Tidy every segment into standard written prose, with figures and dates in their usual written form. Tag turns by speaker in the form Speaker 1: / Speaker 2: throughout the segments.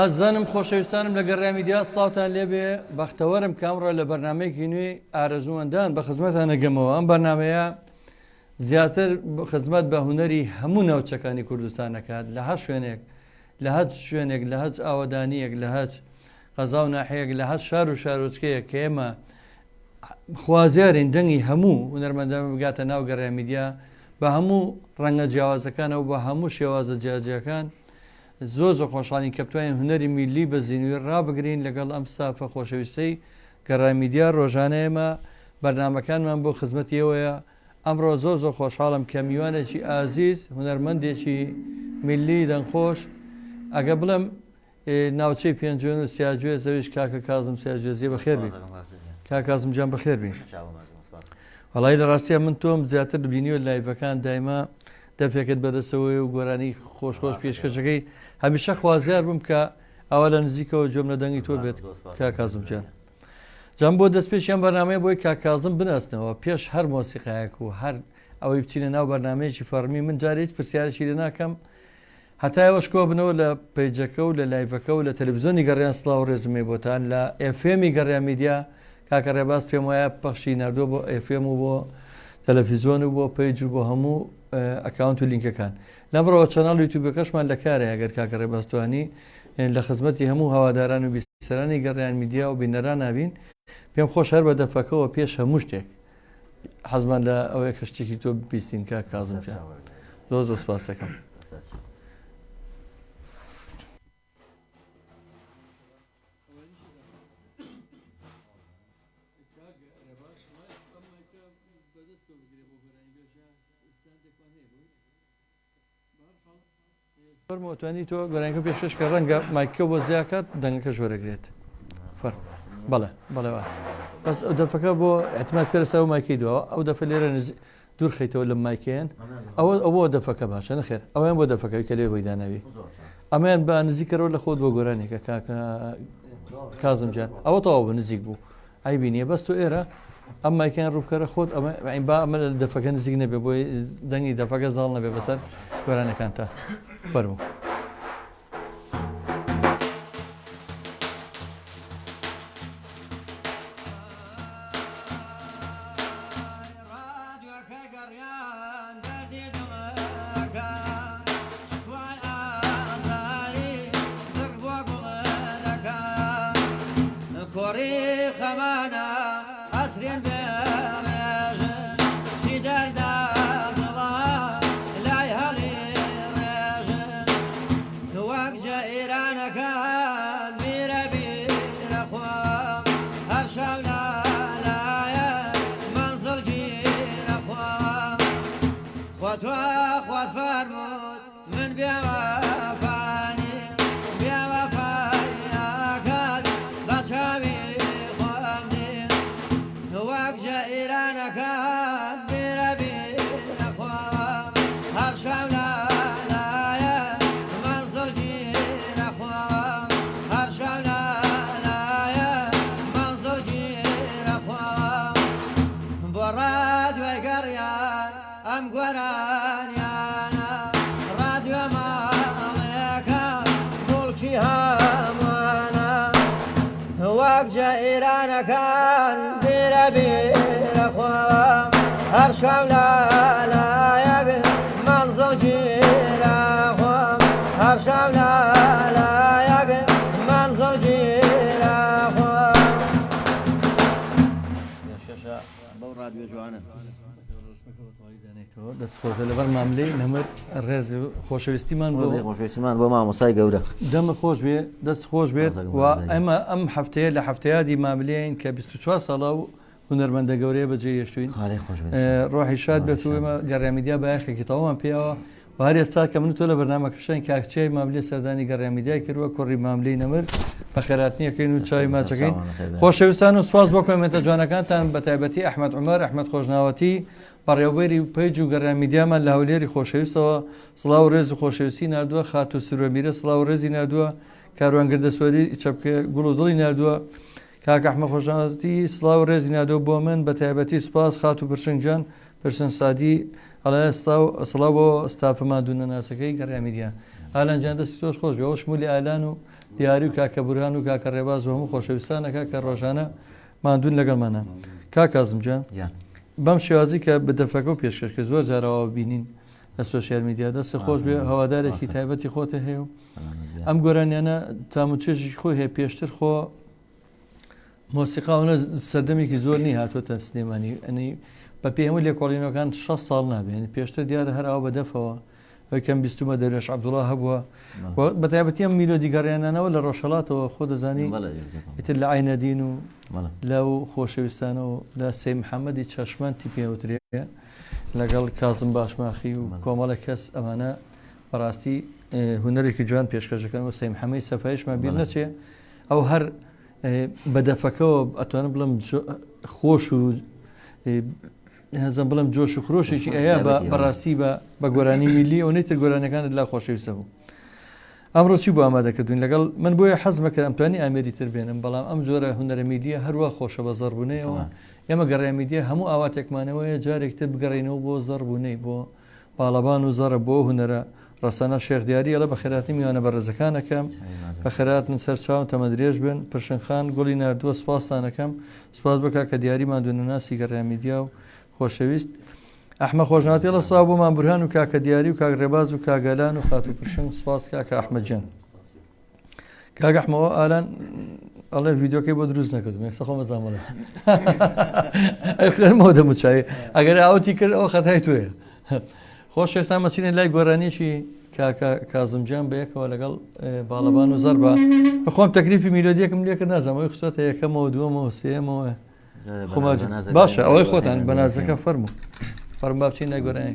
Speaker 1: ئازانم خۆشەویستانم لە گەڕای میدیا سڵاوتان لێبێ بەختەوەرم کامڕۆ لە بەرنمەیەکی نوێی ئارەزووەندان بە خزمەتان نەگەمەوە. ئەم بەرنمەیە زیاتر خزمەت بە هوەری هەموو ناوچەکانی کوردستان دەکات لە هەر شوێنێک لە هەر شوێنێک لە هەر ئاوەدانیەک لە هەر قەزا و ناحەیەک لە هەر شار و شارۆچکەیەک کە ئێمە خوازیارین دەنگی هەموو هونەرمەندان بگاتە ناو گەڕای میدیا بە هەموو ڕەنگە جیاوازەکانەوە بە هەموو شێوازە جیاجیەکان زۆر خۆشحاڵین کە بتوانین هوەری میلی بە زیینوی ڕابگرین لەگەڵ ئەم ستافە خۆشەویستەی گەڕای میدیا. ڕۆژانەیەمە بەرنمەکانمان بۆ خزمەتیەوەیە. ئەمڕۆ زۆر خۆشحاڵم کە میوانێکی ئازیز هوەرمەندێکی میلی دەنگخۆش ئەگە بڵم ناوچەی پێنجۆن و سیاجوێ زەویش کاکە کازم سیاجوێزیە بەخێر بین. کاکازم جان بەخێر بین. وەڵی لە ڕاستیە من تۆم زیاتر بینیوە لایڤەکان دایما دەفێکت بەدەستەوەی و گۆرانی خۆشخۆش پێشکەشەکەی هەمیشە خوازیار بووم کە ئەوە لە نزیکەوە جۆم لە دەنگی تۆ بێت کاکازم جان. جام بۆ دەست پێشیان بەرنامەیە بۆی کاکازم بناستنەوە پێش هەر مۆسیقایەک و هەر ئەوەی بچینە ناو بەرنمەیەکی فەرمی من جارێت پرسیارێکی لە ناکەم هەتایەوەشکۆ بنەوە لە پیجەکە و لە لایڤەکە و لە تەلەڤیزۆنی گەڕیان سڵاو ڕێزمێ بۆتان لە ئFMی گەڕای میدیا کاکە ڕێباز پێم وایە پەخشی نردووە بۆ FM و بۆ تەلەڤیزۆن و بۆ پیج و بۆ هەموو ئەکاونت و لینکەکان. لەمڕەوە چەناڵ یوتیوبەکەشمان لە کارە ئەگەر کاکە ڕێبازتوانی لە خزمەتی هەموو هەواداران و بیسەرانی گەڕیان میدیا و بینەران نابین. پێم خۆش هەر بە دەفەکەەوە پێش هەموو شتێک حەزمان لە ئەوەیە کە شتێکی تۆ بیستین کە کازم زۆر سوپاس دەکەم. فەرمووتوانی تۆ گۆرانیەکە پێشش کە ڕەنگە مایکە بۆ زیاکات دەنگەکە ژۆرەگرێت. بەڵێ بەڵێ بەس ئەو دەفەکە بۆ احتمال کەرەسا و مایکەی دووە ئەو دەفە لێرە دوور خەیتەوە لە مایکێن ئەوە دەفەکە باشە نەخێر ئەویان بۆ دەفەکەوی کە لێ بۆی داناوی ئەمەیان بە نزیکەرەوە لە خۆت بۆ گۆرانێکە کاکە کازم جان ئەوە تەواو بە نزیک بوو ئای بینیە بەست و ئێرە ئەم مایکیان ڕووکەرە خۆت ئەمە لە دەفەکە نزیک نەبێ بۆی دەنگی دەفەکە زاڵ نەبێ بەسەر گۆرانەکان تا فەرموو. دەستخۆشە لەبەر ماملەی نەمر ڕێز خۆشەویستیمان
Speaker 2: بۆ مامۆسای گەورە
Speaker 1: دەمە خۆش بێ دەست خۆش بێت و ئەمە ئەم هەفتەیە لە هەفتەیادی ماملەیەین کە 24 ساڵە و هونەرمەندە گەورەیە بەجێ هێشتوین ڕۆحی شاد بێت و ئێمە گەڕای میدیا بەیاخێکی تەواومان پێیەوە و هەر ئێستا کە من تۆ لە بەرنامەکەشان کاکچیای ماملەی سەردانی گەڕای میدیای کردووە کوڕی ماملەی نەمر بە خێراتنیەکەین و چاوی ماچەکەین. خۆشەویستان و سواز بۆ کۆمنتە جوانەکانتان بە تایبەتی ئەحمەد عومەر ئەحمەد خۆشناوەتی بەڕێوەبەری پیج و گەڕای میدیامان لە هەولێری خۆشەویستەوە سڵاو ڕێز و خۆشەویستی نردووە خات و سروەمیرە سڵاو ڕێزی نردووە کاروانگردە سوەری چەپکە گوڵ و دڵی نردووە کاک ئەحمەد خۆشناوەتی سڵاو ڕێزی نردووە بۆ من بە تایبەتی سوپاس خات و پرشنگجان پرسن سادی ئەڵێ سڵاو بۆ ستافەمان دوونە ناسەکەی گەڕای میدیا ئالان جان دەستی تۆش خۆش بێ ئەو شمولی ئالان و دیاری و کاکە بورهان و کاکە ڕێباز و هەموو خۆشەویستانەکە کە ڕۆژانە ماندوون لەگەڵمانە. کاکازم جان بەم شێوازی کە بەدەفەکە و پێشکەش کە زۆر جاراوە بینین لە سۆسیال میدیا دەستە خۆش بێ هەوادارێکی تایبەتی خۆتە هەیە و ئەم گۆرانیانە تاموچێژی خۆی هەیە پێشتر خۆ مۆسیقاونە سەردەمێکی زۆر نی هاتوۆتە سلێمانی ئەنی بە پێی هەموو لێکۆڵینەکان 6 ساڵ نابێن پێشتر دیارە هەر ئەو بەدەفەوە ئەوکەم بیستمە دەرێش عەبدوڵڵا هەبووە بە تایبەتی ئەم میلۆدی گەڕیانانەوە لە ڕۆژهەڵاتەوە خۆ دەزانی ئیتر لە عینەدین و لەو خۆشەویستانە و لە سەی محەممەدی چەشمانتی پێوترێ لەگەڵ کازم باشماخی و کۆمەڵە کەس ئەمانە بەڕاستی هونەرێکی جوان پێشکەشەکەن و سەی محەممەدی سەفایشمان بیر نەچێ ئەو هەر بەدەفەکەەوە ئەتوانم بڵم خۆش و هەزم بڵم جۆش و خرۆشێکی ئەیە بەڕاستی بە گۆرانی میلی ئەو نەیتر گۆرانەکانت لا خۆشەویستە بوو. ئەمڕۆ چی بۆ ئامادەکردوین لەگەڵ من بۆیە حەزمەکە ئەمتوانی ئامێری تر بێنم بەڵام ئەم جۆرە هونەرە میلیە هەروە خۆشە بە زەربوونەوە ئێمە گەڕای میدیە هەموو ئاواتێکمانەوەیە جارێکتر بگەڕینەوە بۆ زەربوونەی بۆ باڵەبان و زەرە بۆ هونەرە ڕستانە شێخدیاری ئەلە بە خێراتی میوانە بەڕێزەکانەکەم بە خێرات من سەر چاوم تەمە درێژ بن پرشنخان گوڵی نردووە سپاسانەکەم سپاس بکە کە دیاریمان دوونەناسی گەڕای میدیا و خۆشەویست ئەحمە خۆشناتی لە سا بۆمان بورهان و کاکە دیاری و کاک ڕێباز و کاگەلان و خات و پرشنگ سپاس کاکە ئەحمەدجان کاک ئەحمەوە ئالان ئەڵێ ڤیددیۆکەی بۆ دروست نەکردم ێستا خۆمە زامەڵە خێرمەوە دەموچایی ئەگەر ئاوتی کرد ئەوە خەتای توێ خۆش ئێستا مەچینە لای گۆرانیشی کاکە کازمجان بەیەکەوە لەگەڵ باڵەبان و زەر بە خۆم تەکلیفی میلۆدیەکم لێکرد نازانەوەی خسوەتە یەکەمەوە دووەمەوە سێمەوە باشە ئەوەی خۆتان بەنازەکە فەرموو فەرم با بچین لای گۆرانی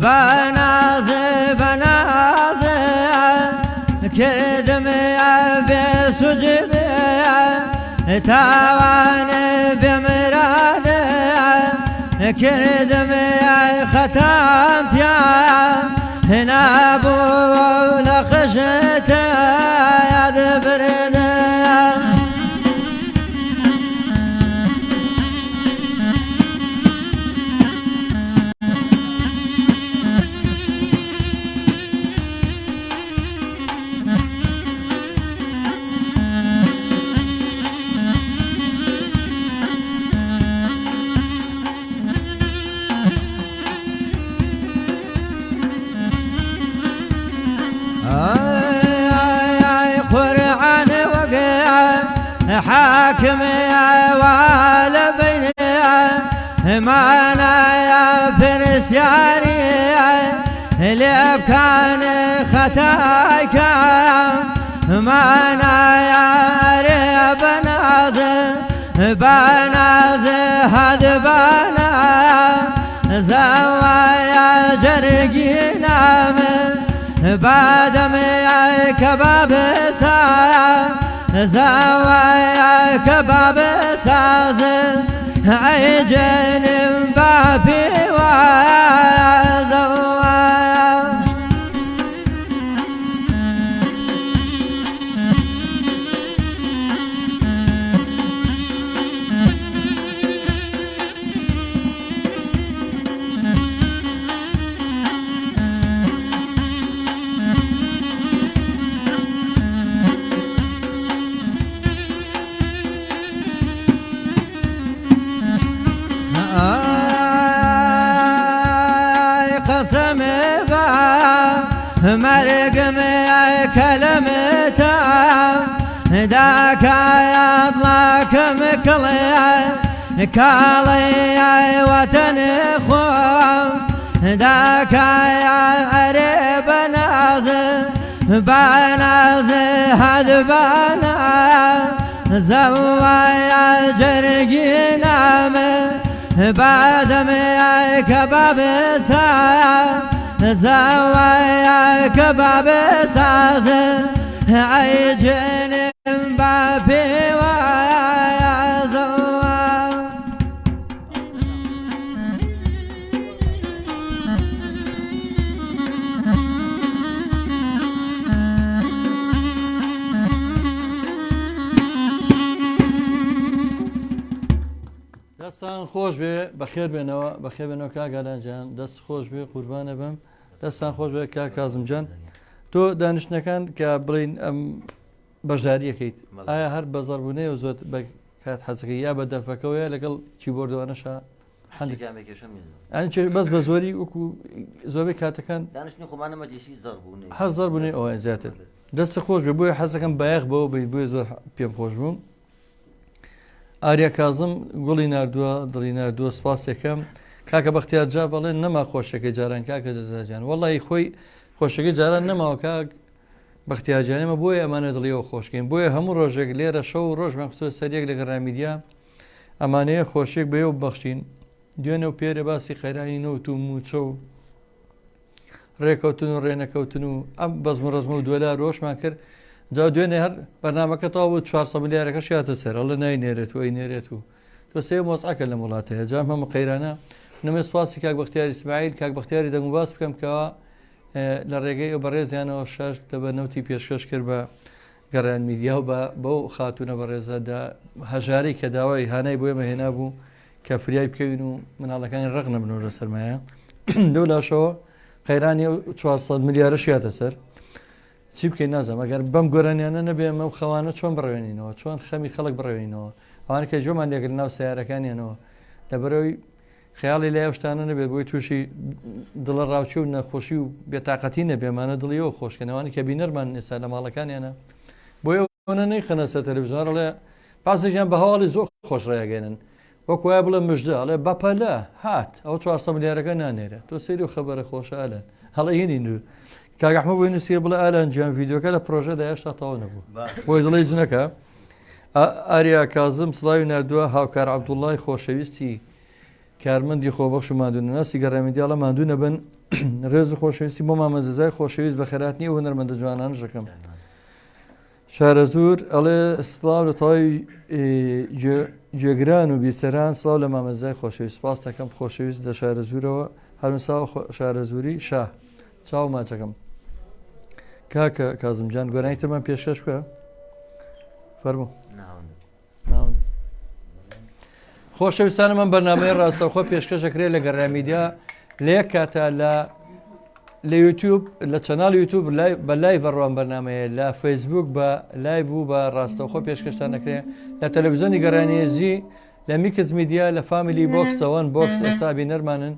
Speaker 3: بنازه بنازه کردم به سجبه توان بمراده کردم ختم تیا نابو لخشت یاد برده حاكم وعلى بيني معنا يا فرسياني اللي كان ختايك معنا يا ريب بناز هذا بنا زوايا جرقينا بعد ما كباب ساعة زوايا كباب ساز عيجن بابي وزوايا مرقم كلمته ذاك يطلق مكلي كالي وطن خو ذاك يا عرب ناز بناز هدبنا زوايا جرجينا بعدم كباب سا زوايا كباب ساز عيجن بابي ويا زوا
Speaker 1: دەستان خۆش بێ بەخێر بێنەوە کاگالانجان دەست خۆش بێ قوربانە بم دەستان خۆش بێ کا کازمجان تۆ دانیشتەکان کە بڵین ئەم بەشداریەکەیت ئایا هەر بەزەربوونەیە و زۆر بە کات حەزەکەی یا بە دەرفەکەوەیە لەگەڵ چیبۆردەوەنەشە بەس بە زۆری وەکو زۆربەی کاتەکان هەر زەربوونی ئەوە زیاتر دەستە خۆش بێ بۆیە حەزەکەم بایەخ بەوە بێت بۆیە زۆر پێم خۆش بووم ئاریا کازم گوڵی نردووە دڵی نردووە سپاس یەکەم کاکە بەختیار جا بەڵێن نەما خۆشەکەی جاران کاکە جەزاجان وەڵی خۆی خۆشەکەی جاران نەماوە کاک بەختیاجانێمە بۆیە ئەمانە دڵیەوە خۆشکەین بۆیە هەموو ڕۆژێک لێرە شەو و ڕۆژمان خصوص سەرێک لە گەڕامیدیا ئەمانەیە خۆشێک بێ و بەخشین دوێنێ و پێرە باسی خەیرانی نەوت و موچە و ڕێکەوتن و ڕێنەکەوتن و ئەم بەزم ڕزمە و دوێلا ڕۆژمان کرد جا دوێنێ هەر بەرنامەکە تاوا بوو 400 ملیارەکە شاتە سەر ئەڵە ناینێرێت و ئەینێرێت و تۆ سێ مۆسعکە لە وڵاتەیە جام هەموو قەیرانە نەمێ سواسی کاک بەختیاری ئیسماعیل کاک بەختیاری دەنگ و باس بکەم کەەوە لە ڕێگەی ئەو بەڕێزیانەوە شەش دەبە نەوتی پێشکەش کرد بە گەڕیان میدیا و بەو خاتونە بەڕێزەدا هەژاری کە داوای هانای بۆ ئێمە هێنا بوو کە فریای بکەوین و مناڵەکانی ڕق نەبنەوە سەرمایە دەو لاشەوە قەیرانی 400 ملیارە شاتە سەر چی بکەین نازانم ئەگەر بەم گۆرانیانە نەبێ ئەمە خەوانە چۆن بڕێنینەوە چۆن خەمی خەڵک بڕێنینەوە ئەوانە کە جۆمان لێگر ناو سیارەکانیانەوە لەبەرەوەی خەیاڵی لای شتانە نەبێت بۆی تووشی دڵە ڕاوچی و نەخۆشی و بێتاقەتی نەبێمانە دڵیەوە خۆشکەنەوەی کە بینەرمان ئێستا لە ماڵەکانیانە بۆیە ئەوە نەیخەنە سەر تەلەڤیزۆن ڵێ پاسێکیان بە هەواڵی زۆر خۆش ڕێگەێنن وەک وایە بڵێ مژدە ئەڵێ بەپەلە هات ئەو 400 ملیارەکە نانێرە تۆ سەیری و خەبەرە خۆشە ئەلەن هەڵە هێنی نور کاگەحمە بۆی نووسیە بڵێ ئالان گیان ڤیددیۆکە لە پرۆژەدا هێشتا تەواو نەبوو بۆی دڵی جنەکە ئاریا کازم سڵاوی نردووە هاوکار عەبدوڵڵای خۆشەویستی کارمەندی خۆبەخش و مادوونەناسی گەڕامیدیاڵە مادوو نەبن ڕێز و خۆشەویستی بۆ مامەزەزای خۆشەویست بە خێراتنی و هونەرمەندە جوانانە ژەکەم شارە زور ئەڵێ سڵاو لە تەواوی گوێگران و بیسەران سڵاو لە مامەزای خۆشەویست سپاس دەکەم خۆشەویست لە شارە زورەوە هەرمساوە شارە زوری شاه چاو ماچەکەم کاکە کازمجان گۆرانی ترمان پێشکەش بکە فەرموو خۆشەویستانە من بەرنامەی ڕاستەوخۆ پێشکەشەکرێت لە گەڕامیدیا لە یەک کاتە لە یوتیوب لە چەناڵ یوتیوب بە لای بەڕوان بەرنمەیە لە فەیسبوک بە لای بوو بە ڕاستەوخۆ پێشکەشتان نەکرێت لە تەلەڤیزۆنی گەڕانێزی لە میکس میدیا لە فامیلی بۆکسەوەن بۆکس ئێستا بینەرمانن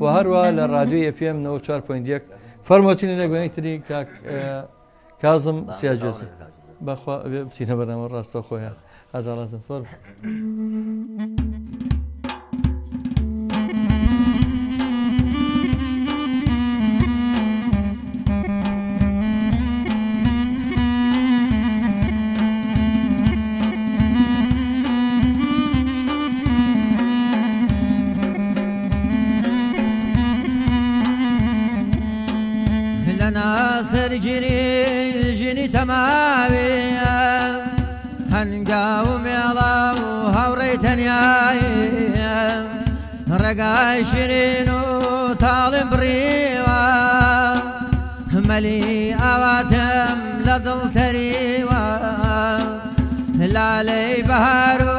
Speaker 1: و هەروە لە ڕادیۆی FM 94.1 فەرمۆچینە لە گوێنەی تری کازم سیاجێزی بەخوا بچینە بەرنامە ڕاستەوخۆیە ئازاڵاتم فەرم
Speaker 3: سەرگیری ژنی تەماویە هەنگاو و مێڵە و هاوڕێی تەنیایە ڕێگای شیرین و تاڵم بڕیوە مەلی ئاواتم لە دڵتەریوە لالەی بەهار و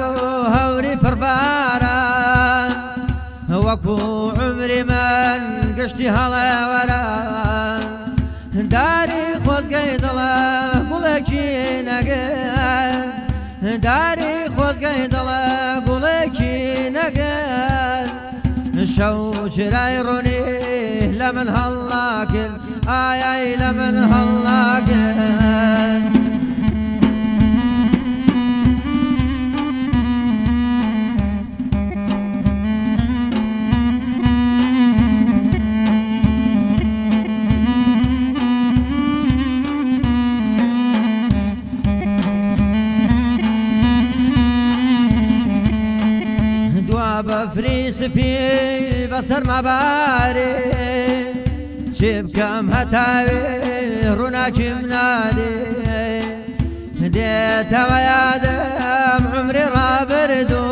Speaker 3: هەوری پڕباران وەکو عمری من گشتی هەڵێوەران داری خۆزگەی دڵە گوڵێکی نەگەر داری خۆزگەی دڵە گوڵێکی نەگەر شەو چرای ڕوونی لە من هەڵناکرد ئایای لە من هەڵناکرد بەفری سپی بەسەر مەبارێ چی بکەم هەتاوێ ڕووناکیم نادێ دێتەوە یادم عمری ڕابردوو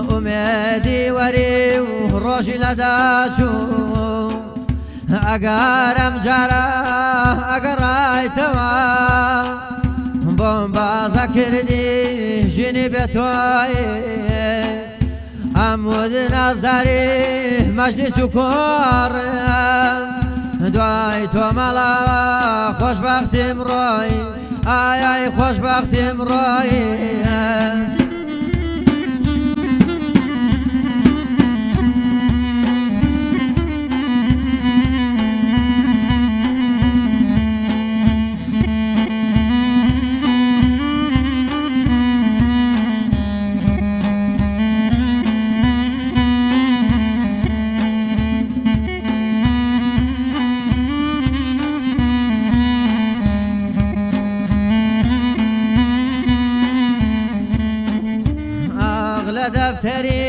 Speaker 3: ئومێدی وەری و ڕۆژی لەداچوو ئەگەرم جارە ئەگەڕایتەوە بۆم بازە کردی ژینی بێتۆیێ ئەمود نازداری مەجلیس و کۆڕم دوای تۆ مەڵاوە خۆشبەختیم ڕۆی ئای خۆشبەختیم ڕۆی دەفتەری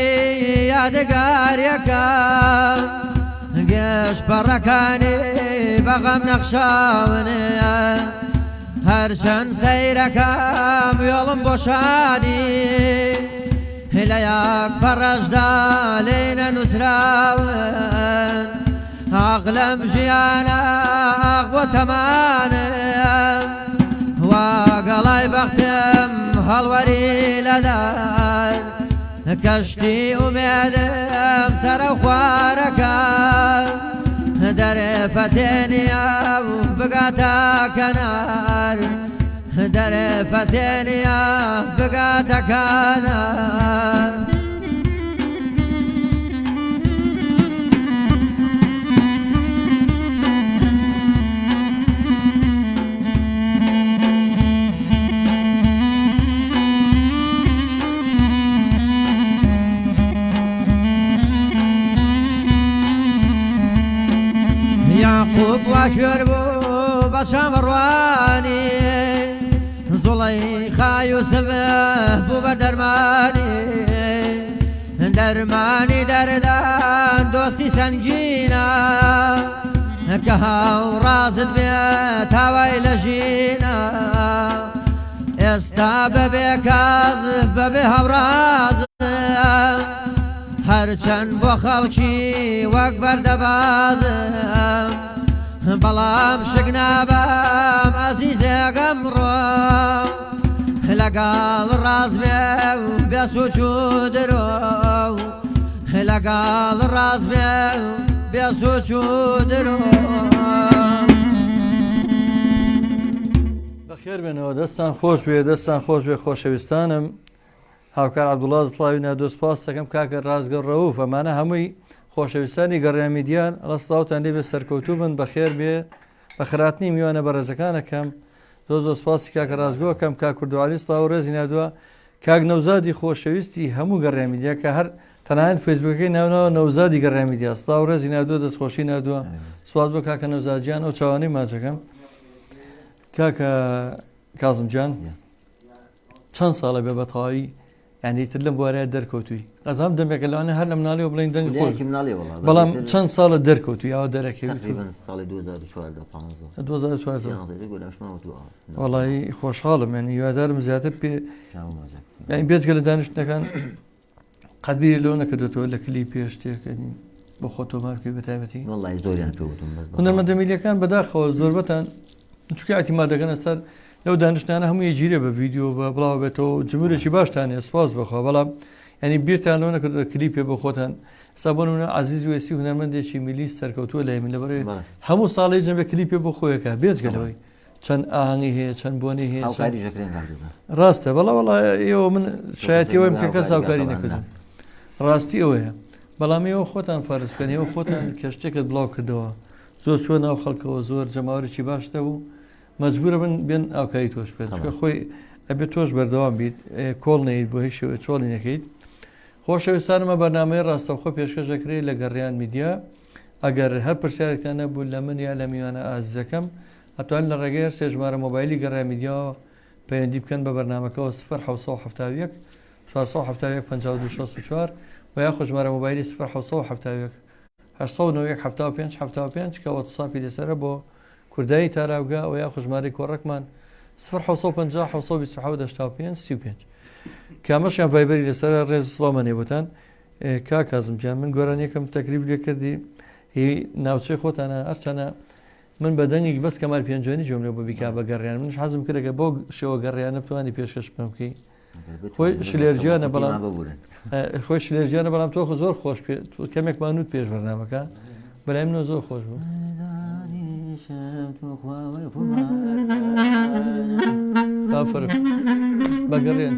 Speaker 3: یادگاریەکە گەشت پەڕەکانی بەغەم نەخشاونێ هەرچەند سەیرەکەم یۆڵم بۆ شادی لە یەک پەڕەشدا لێی نەنووسراون عەقلم ژیانە ئاغ بۆ تەمانم وا گەڵای بەختم هەڵوەری لەدار کەشتی ئومێدم سەرە خوارەکە دەرێ فەتێنیە و بگاتە کەنار دەرێ فەتێنیە بگاتە کەنار یعقوب واکوێر بوو بە چاوەڕوانی زوڵەیخا یوسف بوو بە دەرمانی دەرمانی دەردان دۆستی سەنگینە کە هاوڕازت بێت هاوای لە ژینە ئێستا بەبێ کاز بەبێ هەوڕازم هەرچەند بۆ خەڵکی وەک بەردەبازم بەڵام شک نابم ئەزیزێگەم ڕۆ لەگەڵ ڕاست بێ و بێسوچ و درۆ لەگەڵ ڕاست بێ و بێسوچ و درۆ
Speaker 1: بەخێر بێنەوە دەستان خۆش بێ دەستان خۆش بێ خۆشەویستانم هاوکار عەبدوڵڵا زڵاوی نادۆ سپاس دەکەم کاکە ڕازگەڕ ڕەووف ئەمانە هەمووی خۆشەویستانی گەڕێمی میدیان ڕستاوتان لێ بێ سەرکەوتوو بن بەخێر بێ بە خراپنی میوانە بەڕێزەکانەکەم زۆر سپاسی کاکە ڕازگۆکەم کاک کوردوعالی سڵاو ڕێزی نادووە کاک نەوزادی خۆشەویستی هەموو گەڕێمی میدیا کە هەر تەنانەت فێسبووکەکەی ناونەوە نەوزادی گەڕێمی میدیا سڵاو ڕێزی نادووە دەستخۆشی نادووە سوات بۆ کاکە نەوزادجان ئەو چاوانەی ماچەکەم کاکە کازمجان چەند ساڵە بێ بەتەواوی یعنی تر لەم بوارەیە دەرکەوتووی ئەزام دەمێکە لەوانە هەر لە مناڵیەوە بڵین دەنگ بەڵام چەند ساڵە دەرکەوتوی ئەوە دەرەکەوت وەڵی خۆشحاڵم یعنی هیوادارم زیاتر پێ یعنی بێجگە لە دانیشتنەکان قەتبیری لەوە نەکردوێتەوە لە کلی پێش تێکردنی بۆ خۆتۆ مارکی بەتایبەتی هونەرمەندە میلیەکان بەداخەوە زۆربەتان چونکە ئەتیمادەکەنە سەر لەو دانیشتانە هەمووی گیرێ بە ڤیددیۆ بە بڵاو بێتەوە جمهورێکی باشتانێ سپاس بخوا بەڵام ینی بیرتان لەوە نەکردو کلیپێ بۆ خۆتان ئێستا بۆ نمونە عەزیز وێسی هونەرمەندێکی میلی سەرکەوتووە لای من لەبەرەوەی هەموو ساڵی جەمێ کلیپێ بۆ خۆیەکە بێجگەلەوەی چەند ئاهەنگی هەیە چەند بۆنی هەیە ڕاستە بەڵا وەڵا ئێوە من شایەتیەوەیم کە کەس هاوکاری نەکردم ڕاستی ئەوەیە بەڵام ئێوە خۆتان فارزکەن ئێوە خۆتان کە شتێکت بڵاو کردەوە زۆر چوە ناو خەڵکەوە زۆر جەماوەرێکی باشتە بوو مەجبورە بن بێن ئاوکاری تۆش بێت چکە خۆی ئەبێت تۆش بەردەوام بیت کۆڵ نەیت بۆ هیچ شێوە چۆڵی نەکەیت خۆشەویستانمە بەرنامەی ڕاستەوخۆ پێشکەشەکرێت لە گەڕیان میدیا ئەگەر هەر پرسیارێکتان نەبوو لە من یا لە میوانە ئازیزەکەم ئەتوان لە ڕێگەی هەر سێ ژمارە مۆبایلی گەڕای میدیاوە پەیوەندی بکەن بە بەرنامەکەەوە 0 1970 471 52 64 و یا ژمارە مۆبایلی 1970 895 75 کە واتساپی لەسرە بۆ کوردایی تاراوگا و یا ژمارەی کۆڕەکمان 1950 1925 35 کامەشیان ڤایبەری لەسەر ڕێز سڵامەنێ بۆتان کا کازمجان من گۆرانیەکەم تەکریب لێ کردی هی ناوچەی خۆتانە ئەرچانە من بە دەنگێک بەس کەمال پێنجوانی جۆم لێ بۆ بیکا بە گەڕیان منش حەزم کردەکە بۆ شێوە گەڕیانە بتوانی پێشکەش بکەم بکەی خۆی شلێرجیانە بەڵام خۆی شلێرجیانە بەڵام تۆ زۆر خۆش کەمێک بانوت پێش بەرنامەکە بەلای منەوە زۆر خۆش بوو بەگەڕێن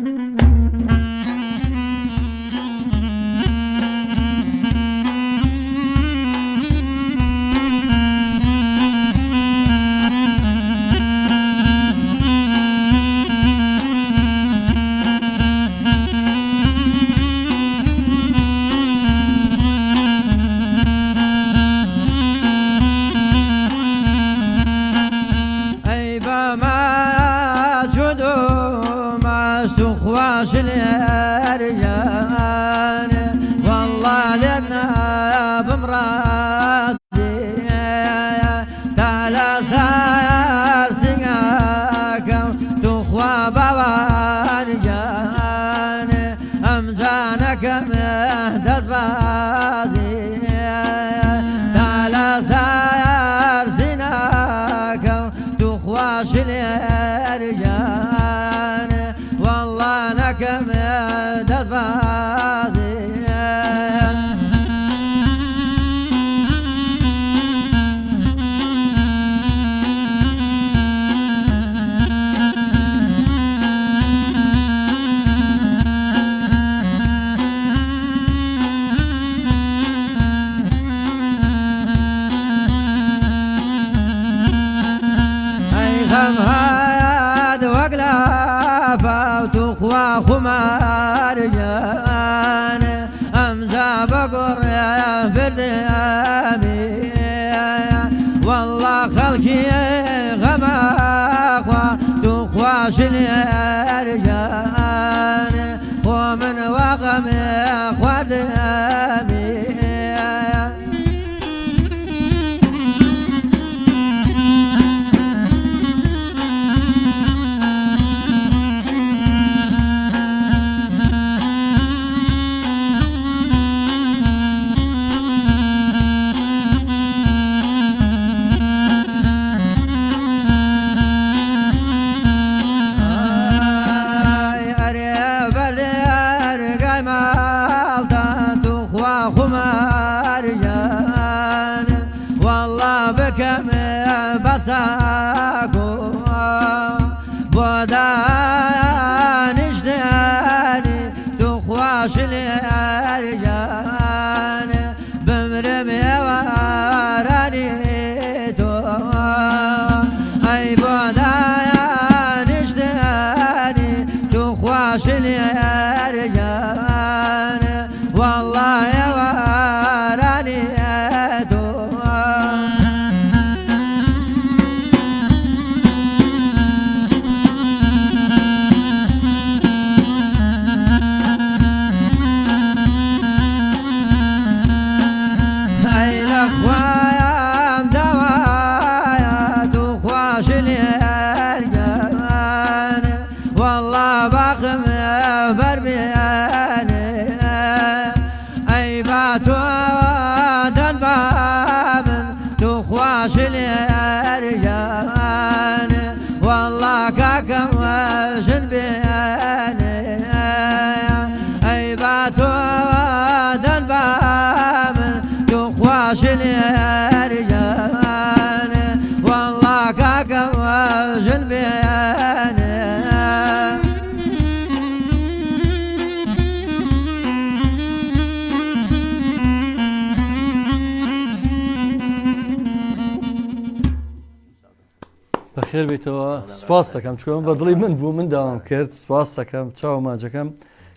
Speaker 1: بەخێر بیتەوە سپاس دەکەم چۆن بەدڵی من بوو من داوام کرد سپاس دەکەم چاو ماجەکەم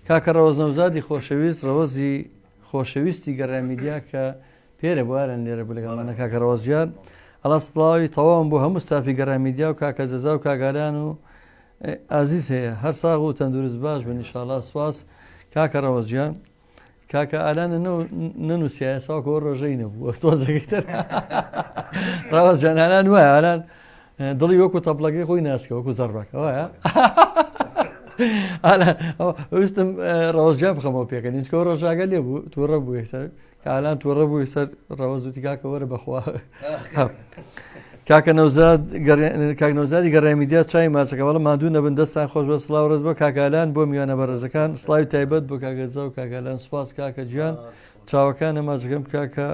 Speaker 1: کاکە ڕەوەز نەوزادی خۆشەویست ڕەوەزی خۆشەویستی گەڕامیدیا کە پێرە بوارن لێرە بوو لەگەڵمانە کاکە ڕەوەزیان ئەڵا سڵاوی تەواوم بۆ هەموو ستافی گەڕامیدیا و کاکە جەزا و کاگالان و ئازیز هەیە هەر ساغ و تەندروست باش بن ئینشاڵڵا سوپاس کاکە ڕەوەزگیان کاکە ئالانە نەنووسایە ساوکە ڕۆژەی نەبوو تۆزەکەیتر ڕەوەزجان ئالان وایە ئالان دڵی وەکو تەپڵەکەی خۆی ناسکە وەکو زەڕبەکە وایە ویستم ڕەوەزجان بخەمەوە پێکەنی چکە ڕۆژاگە لێ بوو تووڕە بووی سەر کە ئالان تووڕە بووی سەر ڕەوەزوتی کاکە وەرە بەخوا کاکە نەوزادی گەڕایمیدیا چای ماچەکە بەڵام مادوو نەبن دەستان خۆش بە سڵاو ڕێز بۆ کاکالان بۆ میوانە بەڕێزەکان سڵاوی تایبەت بۆ کاگەزا و کاکالان سوپاس کاکە گیان چاوەکانە ماچەکەم کاکە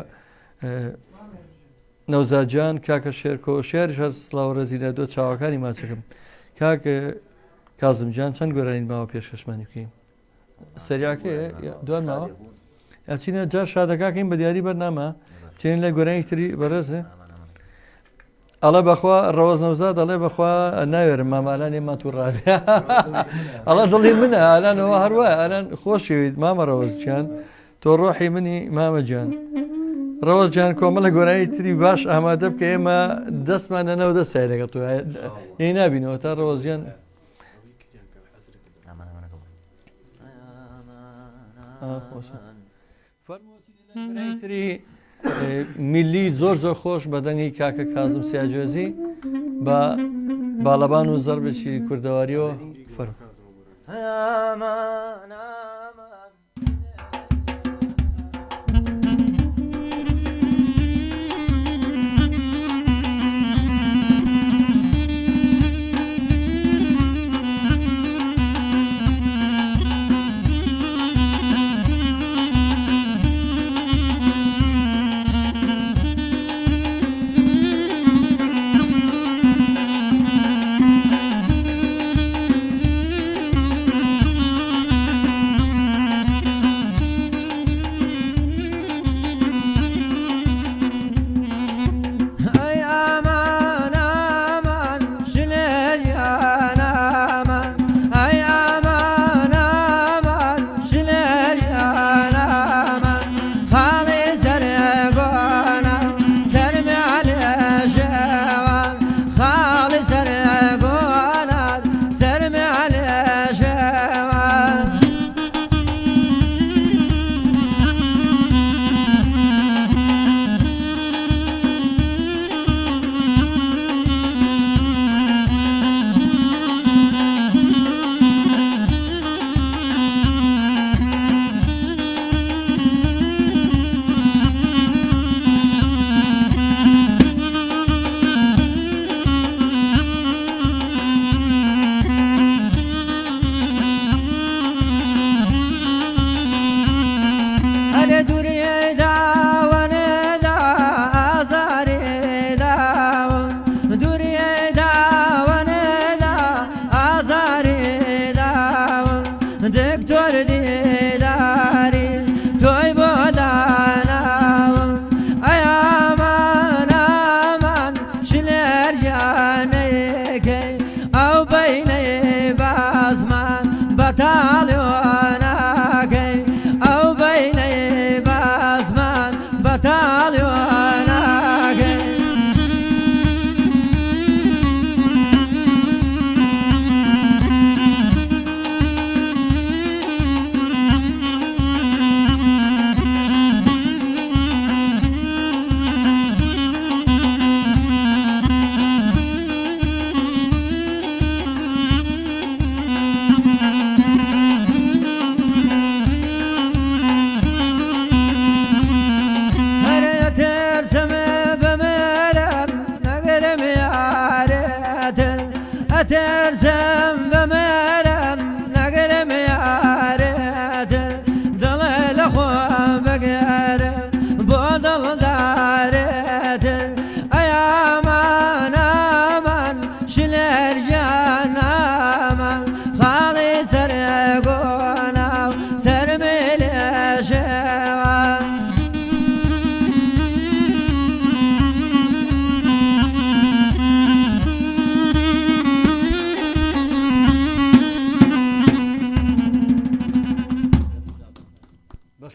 Speaker 1: نەوزادجان کاکە شێرکۆ شێریش هەر سڵاو ڕێزیرە دۆ چاوەکانی ماچەکەم کاکە کازمجان چەند گۆرانی ماوە پێشکەشمانی بکەین سەریاکە دوان ماوە ئەچینە جا شادەکەکەین بە دیاری بەرنامە چێن لە گۆرانی تری بەڕێزە ئەڵێ بەخوا ڕەوەز نەوزاد دەڵێ بەخوا ناوێرم مامالان ێمان تووڕابێ ئەڵە دڵی منە ئالانەوە هەروە ئالان خۆشیویت مامە ڕەوەزجیان تۆ ڕۆحی منی مامەجان ڕەوەزجان کۆمەڵە گۆرانی تری باش ئامادە بکە ئێمە دەستمانەنەوە دەستای لەگەڵ تۆ هی نبینەوە تا ڕەوەزجان تری میلی زۆر خۆش بەدەنگی کاکە کازم سیاجۆزی بە باڵەبان و زەربێکی کوردەواریەوە فەرم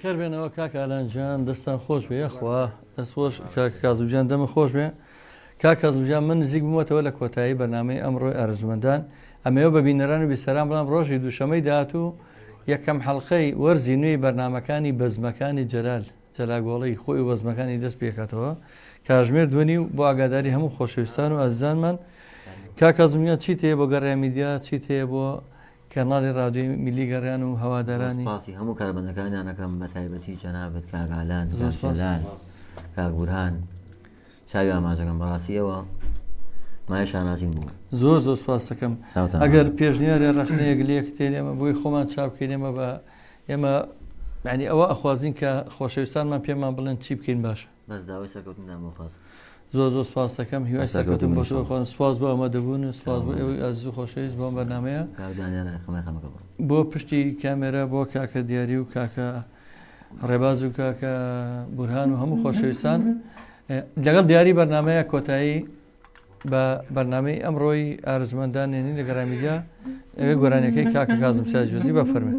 Speaker 1: خێر بێنەوە کاکە ئالانجان دەستان خۆش بێ خوا دەست خۆش کازمجان دەمە خۆش بێ کاک کازمجان من نزیک بوومەتەوە لە کۆتایی بەنامەی ئەمڕۆی ئارزومەندان ئەمەوە بە بینەران و بیسەران بڵام ڕۆژی دووشەمەی داهاتوو یەکەم حەڵقەی وەرزی نوێی بەرنامەکانی بەزمەکانی جەلاگۆڵی خۆی و بەزمەکانی دەست پێکاتەوە کاژمێر دوێنی و بۆ ئاگاداری هەموو خۆشەویستان و ئازیزانمان کاکەزمیان چیت هەیە بۆ گەڕای میدیا چیت هەیە بۆ کەناڵی ڕادیۆی میلی گەڕیان و هەوادارانی
Speaker 2: باسی هەموو کاربندەکانیانەکەم بە تایبەتی جەنابەت کاگالان کاکجلال کاک بورهان چاوی ئاماژەکەم بەڕاستیەوە مای شانازیم بوو
Speaker 1: زۆر سپاس دەکەم ئەگەر پێشنیارە ڕخنەیەک لەیەک تێنێمە بۆی خۆمان چاوکەینێمە بە ئێمە ینی ئەوە ئەخوازین کە خۆشەویستانمان پێمان بڵێن چی بکەین باشە
Speaker 2: بەس داوای سەرکەوتن نامۆفاز
Speaker 1: زۆر سپاس دەکەم هیوای سەرکەوتن بۆ خۆن سپاس بۆ ئەمە دەبوون سپاس بۆ ئێوەی ئازیز و خۆشەویست بۆم بەرنامەیە بۆ پشتی کامێرە بۆ کاکە دیاری و کاکە ڕێباز و کاکە بورهان و هەموو خۆشەویستان لەگەڵ دیاری بەرنمەیە کۆتایی بە بەرنمەی ئەمڕۆی ئارزمەندانێنی لە گەڕای میدیا ئەوێ گۆرانەکەی کاکە کازم ساجۆزی بەفەرمێ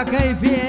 Speaker 1: كيفي